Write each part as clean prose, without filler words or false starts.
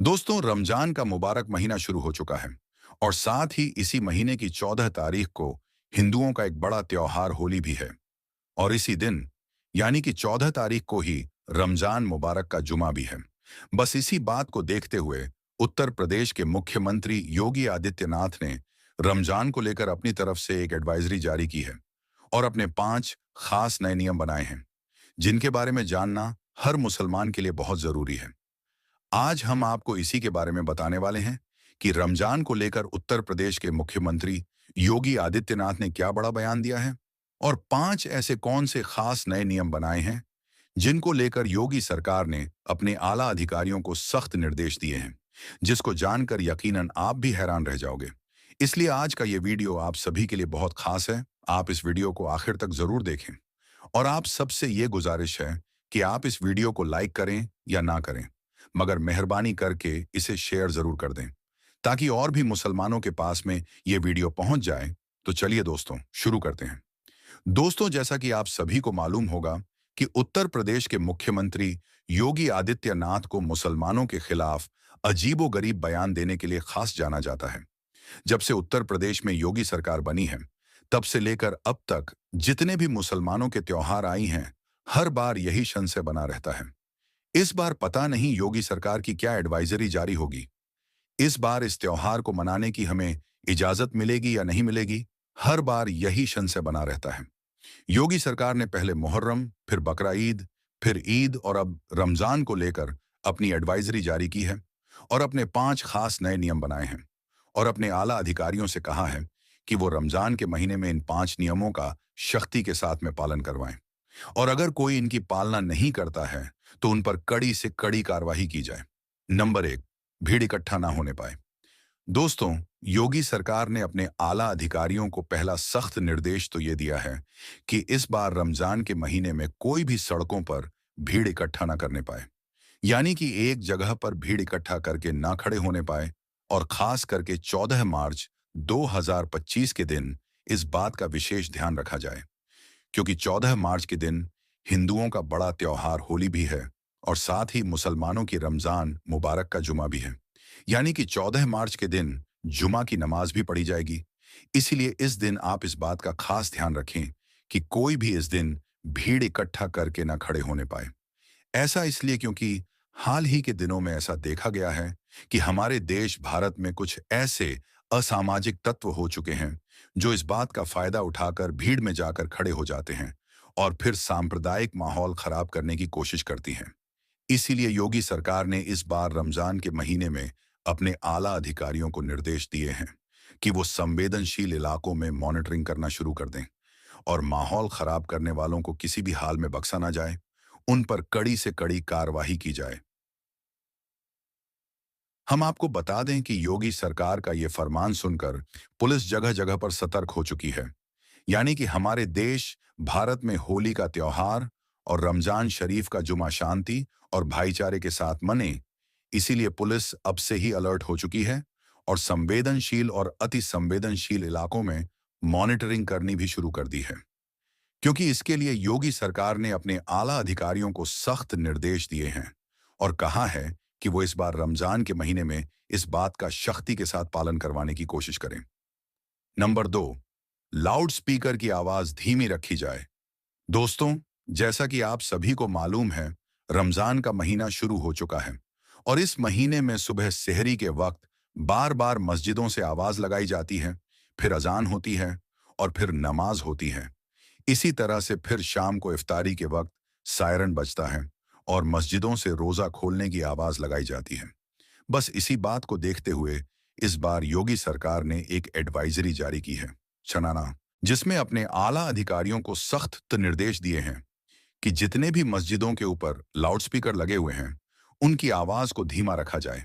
दोस्तों, रमजान का मुबारक महीना शुरू हो चुका है और साथ ही इसी महीने की 14 तारीख को हिंदुओं का एक बड़ा त्योहार होली भी है। और इसी दिन यानी कि 14 तारीख को ही रमजान मुबारक का जुमा भी है। बस इसी बात को देखते हुए उत्तर प्रदेश के मुख्यमंत्री योगी आदित्यनाथ ने रमजान को लेकर अपनी तरफ से एक एडवाइजरी जारी की है और अपने 5 खास नए नियम बनाए हैं, जिनके बारे में जानना हर मुसलमान के लिए बहुत जरूरी है। आज हम आपको इसी के बारे में बताने वाले हैं कि रमजान को लेकर उत्तर प्रदेश के मुख्यमंत्री योगी आदित्यनाथ ने क्या बड़ा बयान दिया है और 5 ऐसे कौन से खास नए नियम बनाए हैं जिनको लेकर योगी सरकार ने अपने आला अधिकारियों को सख्त निर्देश दिए हैं, जिसको जानकर यकीनन आप भी हैरान रह जाओगे। इसलिए आज का ये वीडियो आप सभी के लिए बहुत खास है। आप इस वीडियो को आखिर तक जरूर देखें और आप सबसे ये गुजारिश है कि आप इस वीडियो को लाइक करें या ना करें, मगर मेहरबानी करके इसे शेयर जरूर कर दें ताकि और भी मुसलमानों के पास में ये वीडियो पहुंच जाए। तो चलिए दोस्तों, शुरू करते हैं। दोस्तों, जैसा कि आप सभी को मालूम होगा कि उत्तर प्रदेश के मुख्यमंत्री योगी आदित्यनाथ को मुसलमानों के खिलाफ अजीबोगरीब बयान देने के लिए खास जाना जाता है। जब से उत्तर प्रदेश में योगी सरकार बनी है, तब से लेकर अब तक जितने भी मुसलमानों के त्योहार आई हैं, हर बार यही संशय बना रहता है। इस बार पता नहीं योगी सरकार की क्या एडवाइजरी जारी होगी। इस बार इस त्योहार को मनाने की हमें इजाजत मिलेगी या नहीं मिलेगी, हर बार यही संशय बना रहता है। योगी सरकार ने पहले मुहर्रम, फिर बकरा ईद, फिर ईद और अब रमजान को लेकर अपनी एडवाइजरी जारी की है और अपने 5 खास नए नियम बनाए हैं और अपने आला अधिकारियों से कहा है कि वो रमजान के महीने में इन 5 नियमों का सख्ती के साथ में पालन करवाएं और अगर कोई इनकी पालना नहीं करता है तो उन पर कड़ी से कड़ी कार्रवाई की जाए। नंबर 1, भीड़ इकट्ठा ना होने पाए। दोस्तों, योगी सरकार ने अपने आला अधिकारियों को पहला सख्त निर्देश तो ये दिया है कि इस बार रमजान के महीने में कोई भी सड़कों पर भीड़ इकट्ठा ना करने पाए, यानी कि एक जगह पर भीड़ इकट्ठा करके ना खड़े होने पाए। और खास करके 14 मार्च 2025 के दिन इस बात का विशेष ध्यान रखा जाए, क्योंकि 14 मार्च के दिन हिंदुओं का बड़ा त्योहार होली भी है और साथ ही मुसलमानों की रमजान मुबारक का जुमा भी है, यानी कि 14 मार्च के दिन जुमा की नमाज भी पढ़ी जाएगी। इसीलिए इस दिन आप इस बात का खास ध्यान रखें कि कोई भी इस दिन भीड़ इकट्ठा करके ना खड़े होने पाए। ऐसा इसलिए क्योंकि हाल ही के दिनों में ऐसा देखा गया है कि हमारे देश भारत में कुछ ऐसे असामाजिक तत्व हो चुके हैं जो इस बात का फायदा उठाकर भीड़ में जाकर खड़े हो जाते हैं और फिर सांप्रदायिक माहौल खराब करने की कोशिश करती हैं। इसीलिए योगी सरकार ने इस बार रमजान के महीने में अपने आला अधिकारियों को निर्देश दिए हैं कि वो संवेदनशील इलाकों में मॉनिटरिंग करना शुरू कर दें और माहौल खराब करने वालों को किसी भी हाल में बख्शा ना जाए, उन पर कड़ी से कड़ी कार्रवाई की जाए। हम आपको बता दें कि योगी सरकार का ये फरमान सुनकर पुलिस जगह जगह पर सतर्क हो चुकी है, यानी कि हमारे देश भारत में होली का त्योहार और रमजान शरीफ का जुमा शांति और भाईचारे के साथ मने। इसीलिए पुलिस अब से ही अलर्ट हो चुकी है और संवेदनशील और अति संवेदनशील इलाकों में मॉनिटरिंग करनी भी शुरू कर दी है, क्योंकि इसके लिए योगी सरकार ने अपने आला अधिकारियों को सख्त निर्देश दिए हैं और कहा है कि वो इस बार रमजान के महीने में इस बात का सख्ती के साथ पालन करवाने की कोशिश करें। नंबर 2, लाउड स्पीकर की आवाज धीमी रखी जाए। दोस्तों, जैसा कि आप सभी को मालूम है, रमजान का महीना शुरू हो चुका है और इस महीने में सुबह सेहरी के वक्त बार बार मस्जिदों से आवाज लगाई जाती है, फिर अजान होती है और फिर नमाज होती है। इसी तरह से फिर शाम को इफ्तारी के वक्त सायरन बजता है और मस्जिदों से रोजा खोलने की आवाज लगाई जाती है। बस इसी बात को देखते हुए इस बार योगी सरकार ने एक एडवाइजरी जारी की है, शनाना, जिसमें अपने आला अधिकारियों को सख्त निर्देश दिए हैं कि जितने भी मस्जिदों के ऊपर लाउडस्पीकर लगे हुए हैं, उनकी आवाज को धीमा रखा जाए,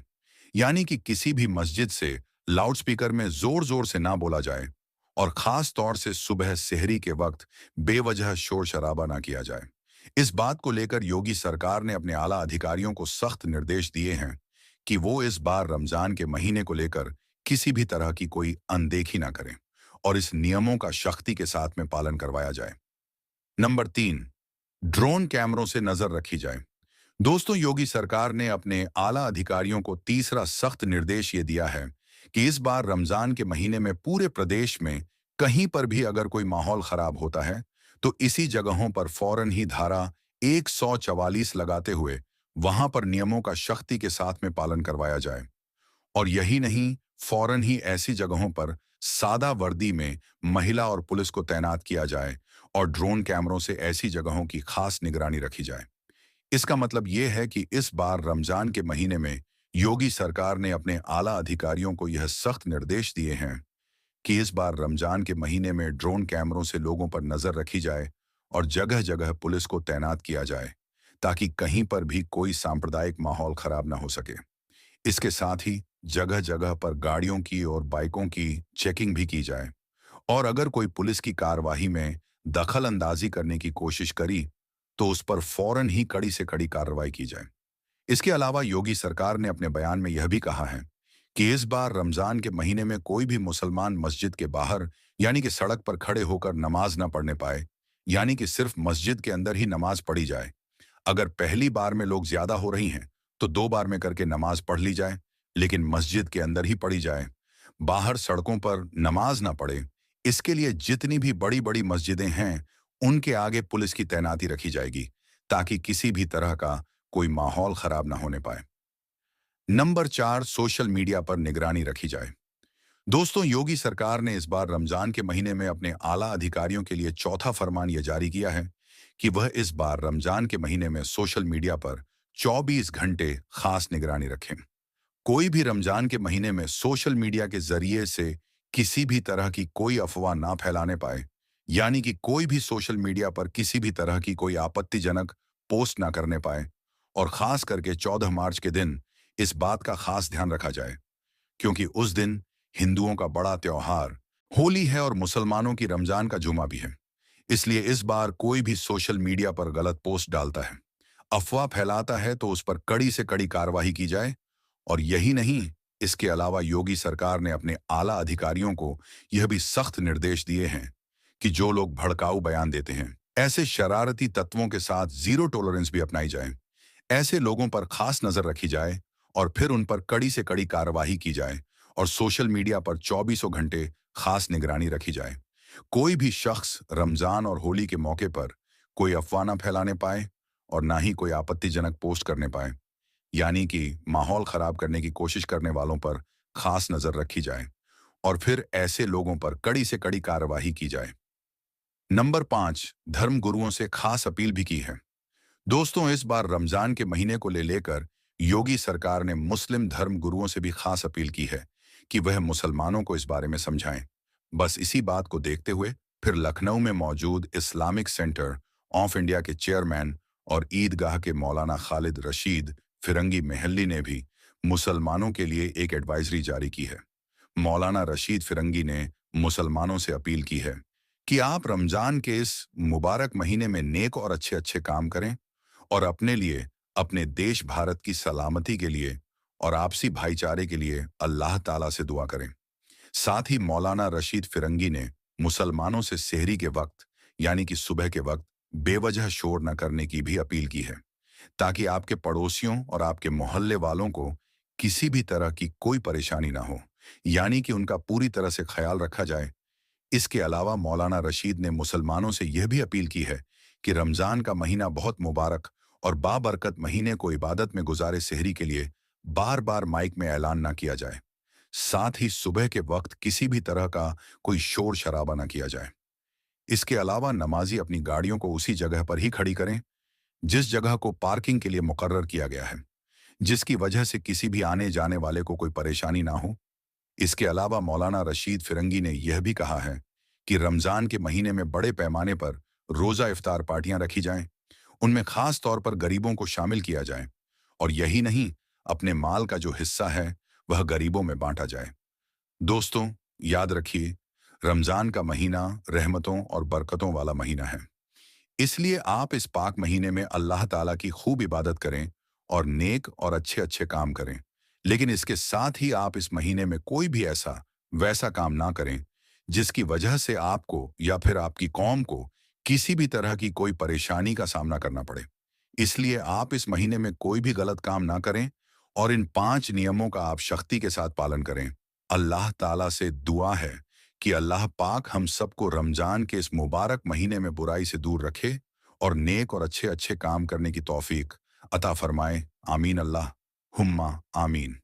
यानी कि किसी भी मस्जिद से लाउडस्पीकर में जोर जोर से ना बोला जाए और खास तौर से सुबह सेहरी के वक्त बेवजह शोर शराबा ना किया जाए। इस बात को लेकर योगी सरकार ने अपने आला अधिकारियों को सख्त निर्देश दिए हैं कि वो इस बार रमजान के महीने को लेकर किसी भी तरह की कोई अनदेखी ना करें और इस नियमों का सख्ती के साथ में पालन करवाया जाए। नंबर 3, ड्रोन कैमरों से नजर रखी जाए। दोस्तों, योगी सरकार ने अपने आला अधिकारियों को तीसरा सख्त निर्देश ये दिया है कि इस बार रमजान के महीने में पूरे प्रदेश में कहीं पर भी अगर कोई माहौल खराब होता है तो इसी जगहों पर फौरन ही धारा 144 लगाते हुए वहां पर नियमों का सख्ती के साथ में पालन करवाया जाए। और यही नहीं, फौरन ही ऐसी जगहों पर सादा वर्दी में महिला और पुलिस को तैनात किया जाए और ड्रोन कैमरों से ऐसी जगहों की खास निगरानी रखी जाए। इसका मतलब ये है कि इस बार रमजान के महीने में योगी सरकार ने अपने आला अधिकारियों को यह सख्त निर्देश दिए हैं कि इस बार रमजान के महीने में ड्रोन कैमरों से लोगों पर नजर रखी जाए और जगह जगह पुलिस को तैनात किया जाए ताकि कहीं पर भी कोई सांप्रदायिक माहौल खराब ना हो सके। इसके साथ ही जगह जगह पर गाड़ियों की और बाइकों की चेकिंग भी की जाए और अगर कोई पुलिस की कार्यवाही में दखल अंदाजी करने की कोशिश करी तो उस पर फौरन ही कड़ी से कड़ी कार्रवाई की जाए। इसके अलावा योगी सरकार ने अपने बयान में यह भी कहा है कि इस बार रमजान के महीने में कोई भी मुसलमान मस्जिद के बाहर यानी कि सड़क पर खड़े होकर नमाज ना पढ़ने पाए, यानी कि सिर्फ मस्जिद के अंदर ही नमाज पढ़ी जाए। अगर पहली बार में लोग ज्यादा हो रही हैं तो 2 बार में करके नमाज पढ़ ली जाए, लेकिन मस्जिद के अंदर ही पढ़ी जाए। बाहर सड़कों पर नमाज ना पड़े, इसके लिए जितनी भी बड़ी बड़ी मस्जिदें हैं उनके आगे पुलिस की तैनाती रखी जाएगी ताकि किसी भी तरह का कोई माहौल खराब ना होने पाए। नंबर 4, सोशल मीडिया पर निगरानी रखी जाए। दोस्तों, योगी सरकार ने इस बार रमजान के महीने में अपने आला अधिकारियों के लिए चौथा फरमान यह जारी किया है कि वह इस बार रमजान के महीने में सोशल मीडिया पर 24 घंटे खास निगरानी रखें। कोई भी रमजान के महीने में सोशल मीडिया के जरिए से किसी भी तरह की कोई अफवाह ना फैलाने पाए, यानी कि कोई भी सोशल मीडिया पर किसी भी तरह की कोई आपत्तिजनक पोस्ट ना करने पाए। और खास करके 14 मार्च के दिन इस बात का खास ध्यान रखा जाए क्योंकि उस दिन हिंदुओं का बड़ा त्योहार होली है और मुसलमानों की रमजान का जुमा भी है। इसलिए इस बार कोई भी सोशल मीडिया पर गलत पोस्ट डालता है, अफवाह फैलाता है तो उस पर कड़ी से कड़ी कार्रवाई की जाए। और यही नहीं, इसके अलावा योगी सरकार ने अपने आला अधिकारियों को यह भी सख्त निर्देश दिए हैं कि जो लोग भड़काऊ बयान देते हैं, ऐसे शरारती तत्वों के साथ जीरो टॉलरेंस भी अपनाई जाए। ऐसे लोगों पर खास नजर रखी जाए और फिर उन पर कड़ी से कड़ी कार्रवाई की जाए और सोशल मीडिया पर चौबीसों घंटे खास निगरानी रखी जाए। कोई भी शख्स रमजान और होली के मौके पर कोई अफवाह ना फैलाने पाए और ना ही कोई आपत्तिजनक पोस्ट करने पाए, यानी कि माहौल खराब करने की कोशिश करने वालों पर खास नजर रखी जाए और फिर ऐसे लोगों पर कड़ी से कड़ी कार्रवाई की जाए। नंबर 5, धर्म गुरुओं से खास अपील भी की है। दोस्तों, इस बार रमजान के महीने को ले लेकर योगी सरकार ने मुस्लिम धर्म गुरुओं से भी खास अपील की है कि वह मुसलमानों को इस बारे में समझाएं। बस इसी बात को देखते हुए फिर लखनऊ में मौजूद इस्लामिक सेंटर ऑफ इंडिया के चेयरमैन और ईदगाह के मौलाना खालिद रशीद फिरंगी महल्ली ने भी मुसलमानों के लिए एक एडवाइजरी जारी की है। मौलाना रशीद फिरंगी ने मुसलमानों से अपील की है कि आप रमजान के इस मुबारक महीने में नेक और अच्छे अच्छे काम करें और अपने लिए, अपने देश भारत की सलामती के लिए और आपसी भाईचारे के लिए अल्लाह ताला से दुआ करें। साथ ही मौलाना रशीद फिरंगी ने मुसलमानों से सेहरी के वक्त यानी कि सुबह के वक्त बेवजह शोर न करने की भी अपील की है ताकि आपके पड़ोसियों और आपके मोहल्ले वालों को किसी भी तरह की कोई परेशानी ना हो, यानी कि उनका पूरी तरह से ख्याल रखा जाए। इसके अलावा मौलाना रशीद ने मुसलमानों से यह भी अपील की है कि रमजान का महीना बहुत मुबारक और बाबरकत महीने को इबादत में गुजारे सेहरी के लिए बार बार माइक में ऐलान ना किया जाए। साथ ही सुबह के वक्त किसी भी तरह का कोई शोर शराबा ना किया जाए। इसके अलावा नमाजी अपनी गाड़ियों को उसी जगह पर ही खड़ी करें जिस जगह को पार्किंग के लिए मुकर्रर किया गया है, जिसकी वजह से किसी भी आने जाने वाले को कोई परेशानी ना हो। इसके अलावा मौलाना रशीद फिरंगी ने यह भी कहा है कि रमजान के महीने में बड़े पैमाने पर रोजा इफ्तार पार्टियां रखी जाएं, उनमें खास तौर पर गरीबों को शामिल किया जाए और यही नहीं, अपने माल का जो हिस्सा है वह गरीबों में बांटा जाए। दोस्तों, याद रखिए, रमजान का महीना रहमतों और बरकतों वाला महीना है। इसलिए आप इस पाक महीने में अल्लाह ताला की खूब इबादत करें और नेक और अच्छे अच्छे काम करें। लेकिन इसके साथ ही आप इस महीने में कोई भी ऐसा वैसा काम ना करें जिसकी वजह से आपको या फिर आपकी कौम को किसी भी तरह की कोई परेशानी का सामना करना पड़े। इसलिए आप इस महीने में कोई भी गलत काम ना करें और इन 5 नियमों का आप सख्ती के साथ पालन करें। अल्लाह ताला से दुआ है कि अल्लाह पाक हम सबको रमजान के इस मुबारक महीने में बुराई से दूर रखे और नेक और अच्छे अच्छे काम करने की तौफीक अता फरमाए। आमीन अल्लाह हुम्मा आमीन।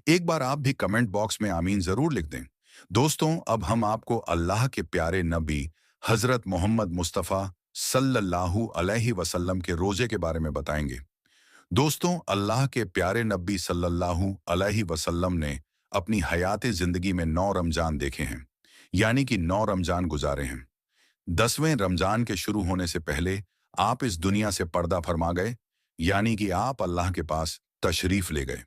एक बार आप भी कमेंट बॉक्स में आमीन जरूर लिख दें। दोस्तों, अब हम आपको अल्लाह के प्यारे नबी हजरत मोहम्मद मुस्तफ़ा सल्लल्लाहु अलैहि वसल्लम के रोजे के बारे में बताएंगे। दोस्तों, अल्लाह के प्यारे नबी सल्लल्लाहु अलैहि वसल्लम ने अपनी हयात जिंदगी में 9 रमजान देखे हैं, यानी कि 9 रमजान गुजारे हैं। 10वें रमजान के शुरू होने से पहले आप इस दुनिया से पर्दा फरमा गए, यानी कि आप अल्लाह के पास तशरीफ ले गए।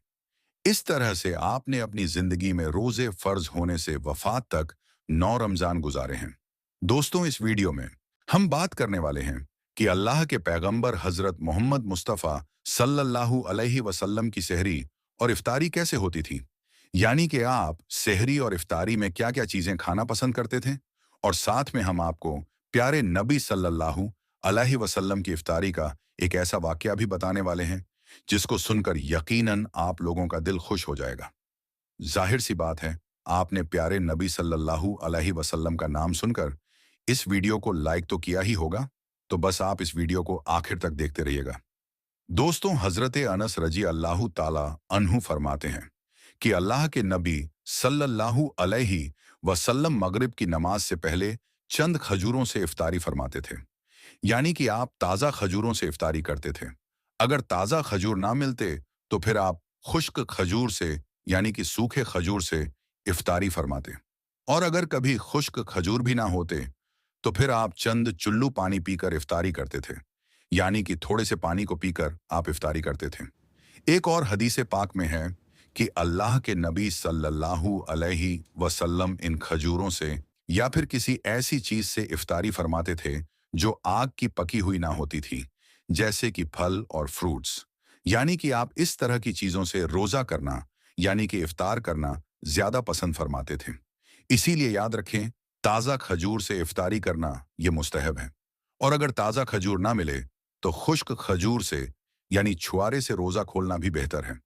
इस तरह से आपने अपनी जिंदगी में रोजे फर्ज होने से वफात तक 9 रमजान गुजारे हैं। दोस्तों, इस वीडियो में हम बात करने वाले हैं कि अल्लाह के पैगंबर हजरत मोहम्मद मुस्तफ़ा सल्लल्लाहु अलैहि वसल्लम की सहरी और इफ्तारी कैसे होती थी, यानी कि आप सहरी और इफ्तारी में क्या क्या चीजें खाना पसंद करते थे। और साथ में हम आपको प्यारे नबी सल्लल्लाहु अलैहि वसल्लम की इफ्तारी का एक ऐसा वाकया भी बताने वाले हैं जिसको सुनकर यकीनन आप लोगों का दिल खुश हो जाएगा। जाहिर सी बात है, आपने प्यारे नबी सल्लल्लाहु अलैहि वसल्लम का नाम सुनकर इस वीडियो को लाइक तो किया ही होगा, तो बस आप इस वीडियो को आखिर तक देखते रहिएगा। दोस्तों, हजरत अनस रजी अल्लाह ताला अन्हु फरमाते हैं कि अल्लाह के नबी सल्लल्लाहु अलैहि वसल्लम मगरिब की नमाज से पहले चंद खजूरों से इफ्तारी फरमाते थे, यानी कि आप ताज़ा खजूरों से इफ्तारी करते थे। अगर ताज़ा खजूर ना मिलते तो फिर आप खुश्क खजूर से, यानी कि सूखे खजूर से इफ्तारी फरमाते। और अगर कभी खुश्क खजूर भी ना होते तो फिर आप चंद चुल्लू पानी पीकर इफ्तारी करते थे, यानी कि थोड़े से पानी को पीकर आप इफ्तारी करते थे। एक और हदीस पाक में है कि अल्लाह के नबी सल्लल्लाहु अलैहि वसल्लम इन खजूरों से या फिर किसी ऐसी चीज से इफ्तारी फरमाते थे जो आग की पकी हुई ना होती थी, जैसे कि फल और फ्रूट्स। यानी कि आप इस तरह की चीजों से रोजा करना, यानी कि इफ्तार करना ज्यादा पसंद फरमाते थे। इसीलिए याद रखें, ताजा खजूर से इफ्तारी करना यह मुस्तहब है। और अगर ताजा खजूर ना मिले तो खुश्क खजूर से, यानी छुआरे से रोजा खोलना भी बेहतर है।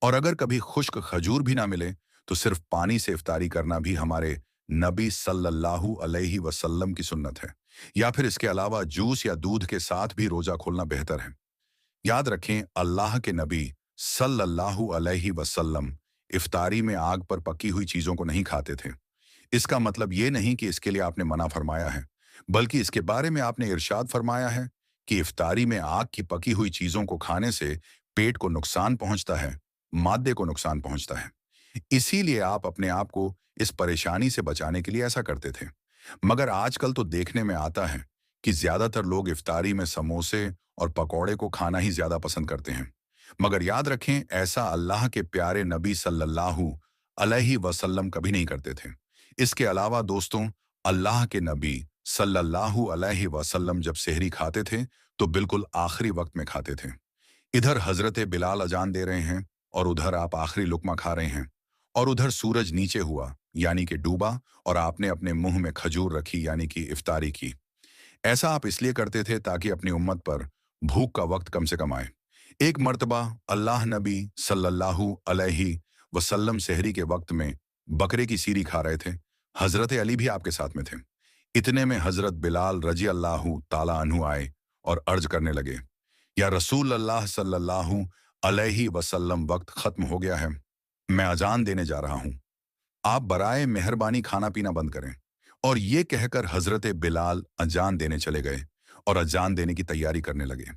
और अगर कभी खुश्क खजूर भी ना मिले तो सिर्फ पानी से इफ्तारी करना भी हमारे नबी सल्लल्लाहु अलैहि वसल्लम की सुन्नत है। या फिर इसके अलावा जूस या दूध के साथ भी रोजा खोलना बेहतर है। याद रखें, अल्लाह के नबी सल्लल्लाहु अलैहि वसल्लम इफ्तारी में आग पर पकी हुई चीजों को नहीं खाते थे। इसका मतलब ये नहीं कि इसके लिए आपने मना फरमाया है, बल्कि इसके बारे में आपने इरशाद फरमाया है कि इफ्तारी में आग की पकी हुई चीजों को खाने से पेट को नुकसान पहुंचता है, मादे को नुकसान पहुंचता है। इसीलिए आप अपने आप को इस परेशानी से बचाने के लिए ऐसा करते थे। मगर आजकल तो देखने में आता है कि ज्यादातर लोग इफ्तारी में समोसे और पकौड़े को खाना ही ज्यादा पसंद करते हैं। मगर याद रखें, ऐसा अल्लाह के प्यारे नबी सल्लल्लाहु अलैहि वसल्लम कभी नहीं करते थे। इसके अलावा दोस्तों, अल्लाह के नबी सल्लल्लाहु अलैहि वसल्लम जब सेहरी खाते थे तो बिल्कुल आखिरी वक्त में खाते थे। इधर हजरत बिलाल अजान दे रहे हैं और उधर आप आखिरी लुकमा खा रहे हैं। और उधर सूरज नीचे हुआ, यानी कि डूबा, और आपने अपने मुंह में खजूर रखी, यानी कि इफ्तारी की। ऐसा आप इसलिए करते थे ताकि अपनी उम्मत पर भूख का वक्त कम से कम आए। एक मर्तबा अल्लाह नबी सल्लल्लाहु अलैहि वसल्लम सेहरी के वक्त में बकरे की सीरी खा रहे थे। हजरत अली भी आपके साथ में थे। इतने में हजरत बिलाल रजी अल्लाहु ताला अन्हु आए और अर्ज करने लगे, या रसूल अल्लाह सल्लल्लाहु अलैहि वसल्लम, वक्त खत्म हो गया है, मैं अजान देने जा रहा हूं, आप बराए मेहरबानी खाना पीना बंद करें। और ये कहकर हजरत बिलाल अजान देने चले गए और अजान देने की तैयारी करने लगे।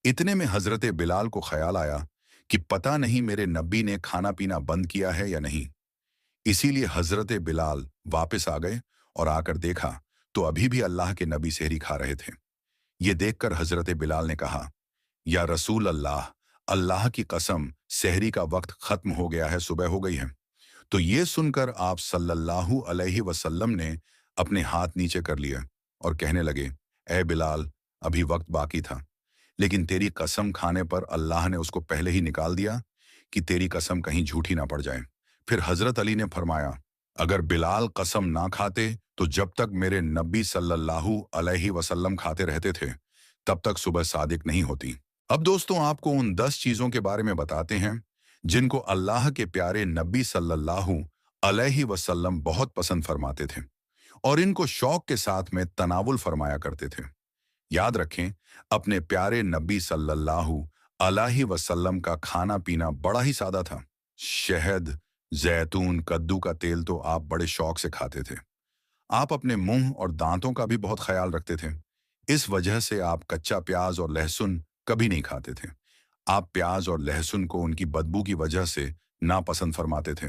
इतने में हजरत बिलाल को ख्याल आया कि पता नहीं मेरे नबी ने खाना पीना बंद किया है या नहीं। इसीलिए हजरत बिलाल वापस आ गए और आकर देखा तो अभी भी अल्लाह के नबी सेहरी खा रहे थे। ये देखकर हजरत बिलाल ने कहा, या रसूल अल्लाह, अल्लाह की कसम, सेहरी का वक्त खत्म हो गया है, सुबह हो गई है। तो ये सुनकर आप सल्लल्लाहु अलैहि वसल्लम ने अपने हाथ नीचे कर लिया और कहने लगे, ए बिलाल, अभी वक्त बाकी था, लेकिन तेरी कसम खाने पर अल्लाह ने उसको पहले ही निकाल दिया कि तेरी कसम कहीं झूठी ना पड़ जाए। फिर हजरत अली ने फरमाया, अगर बिलाल कसम ना खाते तो जब तक मेरे नबी सल्लल्लाहु अलैहि वसल्लम खाते रहते थे तब तक सुबह सादिक नहीं होती। अब दोस्तों आपको उन 10 चीजों के बारे में बताते हैं जिनको अल्लाह के प्यारे नबी सल्लल्लाहु अलैहि वसल्लम बहुत पसंद फरमाते थे और इनको शौक के साथ में तनावुल फरमाया करते थे। याद रखें, अपने प्यारे नबी सल्लल्लाहु अलैहि वसल्लम का खाना पीना बड़ा ही सादा था। शहद, जैतून, कद्दू का तेल तो आप बड़े शौक से खाते थे। आप अपने मुंह और दांतों का भी बहुत ख्याल रखते थे। इस वजह से आप कच्चा प्याज और लहसुन कभी नहीं खाते थे। आप प्याज और लहसुन को उनकी बदबू की वजह से नापसंद फरमाते थे।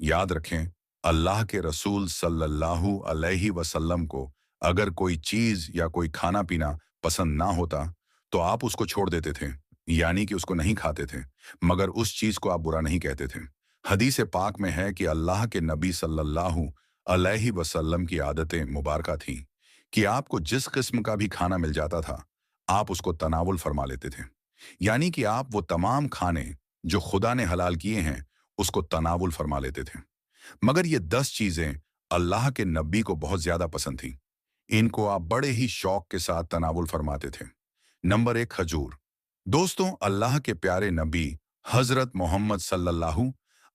याद रखें, अल्लाह के रसूल सल्लल्लाहु अलैहि वसल्लम को अगर कोई चीज या कोई खाना पीना पसंद ना होता तो आप उसको छोड़ देते थे, यानी कि उसको नहीं खाते थे, मगर उस चीज को आप बुरा नहीं कहते थे। हदीस पाक में है कि अल्लाह के नबी सल्लल्लाहु अलैहि वसल्लम की आदतें मुबारका थीं कि आपको जिस किस्म का भी खाना मिल जाता था, आप उसको तनावुल फरमा लेते थे। यानी कि आप वो तमाम खाने जो खुदा ने हलाल किए हैं, उसको तनावुल फरमा लेते थे। मगर ये 10 चीजें अल्लाह के नबी को बहुत ज्यादा पसंद थीं। इनको आप बड़े ही शौक के साथ तनावुल फरमाते थे। नंबर 1, खजूर। दोस्तों, अल्लाह के प्यारे नबी हजरत मोहम्मद सल्लल्लाहु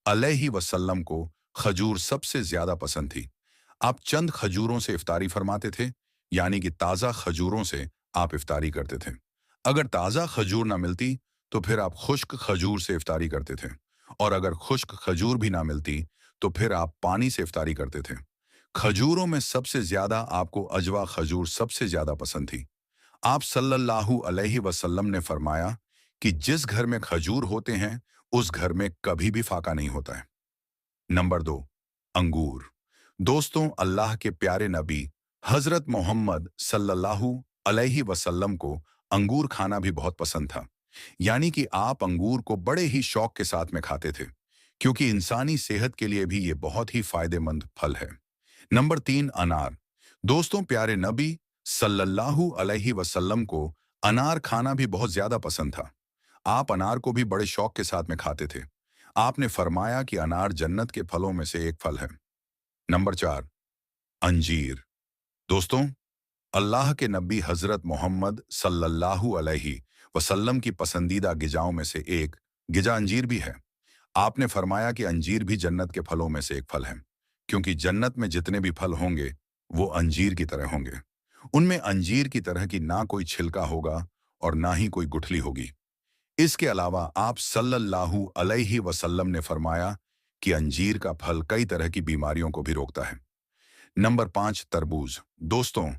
अलैहि वसल्लम को खजूर सबसे ज्यादा पसंद थी। आप चंद खजूरों से इफ्तारी फरमाते थे, यानी कि ताज़ा खजूरों से आप इफ्तारी करते थे। अगर ताज़ा खजूर ना मिलती तो फिर आप खुश्क खजूर से इफ्तारी करते थे, और अगर खुश्क खजूर भी ना मिलती तो फिर आप पानी से इफ्तारी करते थे। खजूरों में सबसे ज्यादा आपको अजवा खजूर सबसे ज्यादा पसंद थी। आप सल्लल्लाहु अलैहि वसल्लम ने फरमाया कि जिस घर में खजूर होते हैं उस घर में कभी भी फाका नहीं होता है। नंबर 2, अंगूर। दोस्तों, अल्लाह के प्यारे नबी हजरत मोहम्मद सल्लल्लाहु अलैहि वसल्लम को अंगूर खाना भी बहुत पसंद था। यानी कि आप अंगूर को बड़े ही शौक के साथ में खाते थे, क्योंकि इंसानी सेहत के लिए भी ये बहुत ही फायदेमंद फल है। नंबर 3, अनार। दोस्तों, प्यारे नबी सल्लल्लाहु अलैहि वसल्लम को अनार खाना भी बहुत ज्यादा पसंद था। आप अनार को भी बड़े शौक के साथ में खाते थे। आपने फरमाया कि अनार जन्नत के फलों में से एक फल है। नंबर 4, अंजीर। दोस्तों, अल्लाह के नबी हजरत मोहम्मद सल्लल्लाहु अलैहि वसल्लम की पसंदीदा गिजाओं में से एक गिजा अंजीर भी है। आपने फरमाया कि अंजीर भी जन्नत के फलों में से एक फल है, क्योंकि जन्नत में जितने भी फल होंगे वो अंजीर की तरह होंगे। उनमें अंजीर की तरह की ना कोई छिलका होगा और ना ही कोई गुठली होगी। इसके अलावा आप सल्लल्लाहु अलैहि वसल्लम ने फरमाया कि अंजीर का फल कई तरह की बीमारियों को भी रोकता है। नंबर 5, तरबूज। दोस्तों,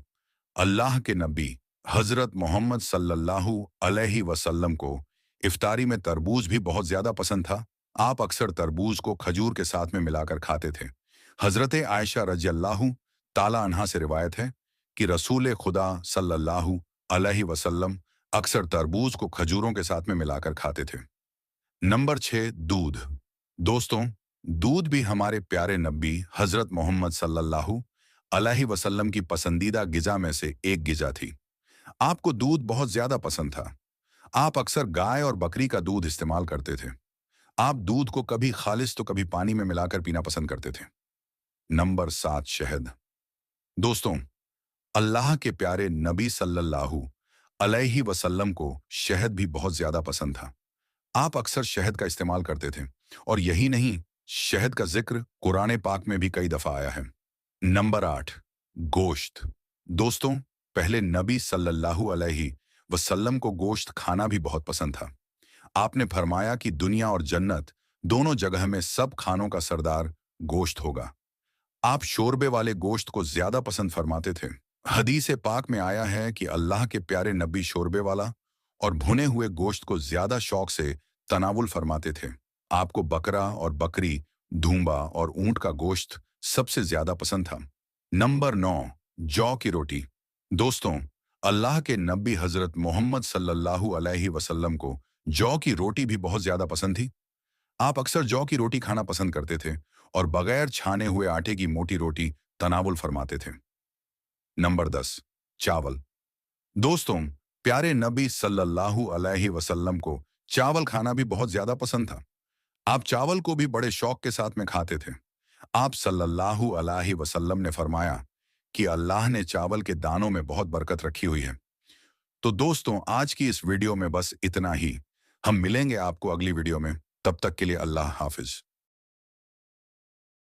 अल्लाह के नबी हजरत मोहम्मद सल्लल्लाहु अलैहि वसल्लम को इफ्तारी में तरबूज भी बहुत ज्यादा पसंद था। आप अक्सर तरबूज को खजूर के साथ में मिलाकर खाते थे। हजरत आयशा रजी अल्लाहु ताला अन्हा से रिवायत है कि रसूल खुदा सल्लल्लाहु अलैहि वसल्लम अक्सर तरबूज को खजूरों के साथ में मिलाकर खाते थे। नंबर 6, दूध। दोस्तों, दूध भी हमारे प्यारे नबी हजरत मोहम्मद सल्लल्लाहु अलैहि वसल्लम की पसंदीदा गिजा में से एक गिजा थी। आपको दूध बहुत ज्यादा पसंद था। आप अक्सर गाय और बकरी का दूध इस्तेमाल करते थे। आप दूध को कभी खालिस तो कभी पानी में मिलाकर पीना पसंद करते थे। नंबर 7, शहद। दोस्तों, अल्लाह के प्यारे नबी सल्लल्लाहु अलैहि वसल्लम को शहद भी बहुत ज्यादा पसंद था। आप अक्सर शहद का इस्तेमाल करते थे, और यही नहीं, शहद का जिक्र कुरान पाक में भी कई दफा आया है। नंबर 8, गोश्त। दोस्तों, पहले नबी सल्लल्लाहु अलैहि वसल्लम को गोश्त खाना भी बहुत पसंद था। आपने फरमाया कि दुनिया और जन्नत दोनों जगह में सब खानों का सरदार गोश्त होगा। आप शोरबे वाले गोश्त को ज्यादा पसंद फरमाते थे। हदीस पाक में आया है कि अल्लाह के प्यारे नबी शोरबे वाला और भुने हुए गोश्त को ज्यादा शौक से तनावुल फरमाते थे। आपको बकरा और बकरी, धूम्बा और ऊंट का गोश्त सबसे ज्यादा पसंद था। नंबर 9, जौ की रोटी। दोस्तों, अल्लाह के नबी हजरत मोहम्मद सल्लल्लाहु अलैहि वसल्लम को जौ की रोटी भी बहुत ज्यादा पसंद थी। आप अक्सर जौ की रोटी खाना पसंद करते थे और बगैर छाने हुए आटे की मोटी रोटी तनावुल फरमाते थे। नंबर 10, चावल। दोस्तों, प्यारे नबी सल्लल्लाहु अलैहि वसल्लम को चावल खाना भी बहुत ज्यादा पसंद था। आप चावल को भी बड़े शौक के साथ में खाते थे। आप सल्लल्लाहु अलैहि वसल्लम ने फरमाया कि अल्लाह ने चावल के दानों में बहुत बरकत रखी हुई है। तो दोस्तों, आज की इस वीडियो में बस इतना ही। हम मिलेंगे आपको अगली वीडियो में। तब तक के लिए अल्लाह हाफिज।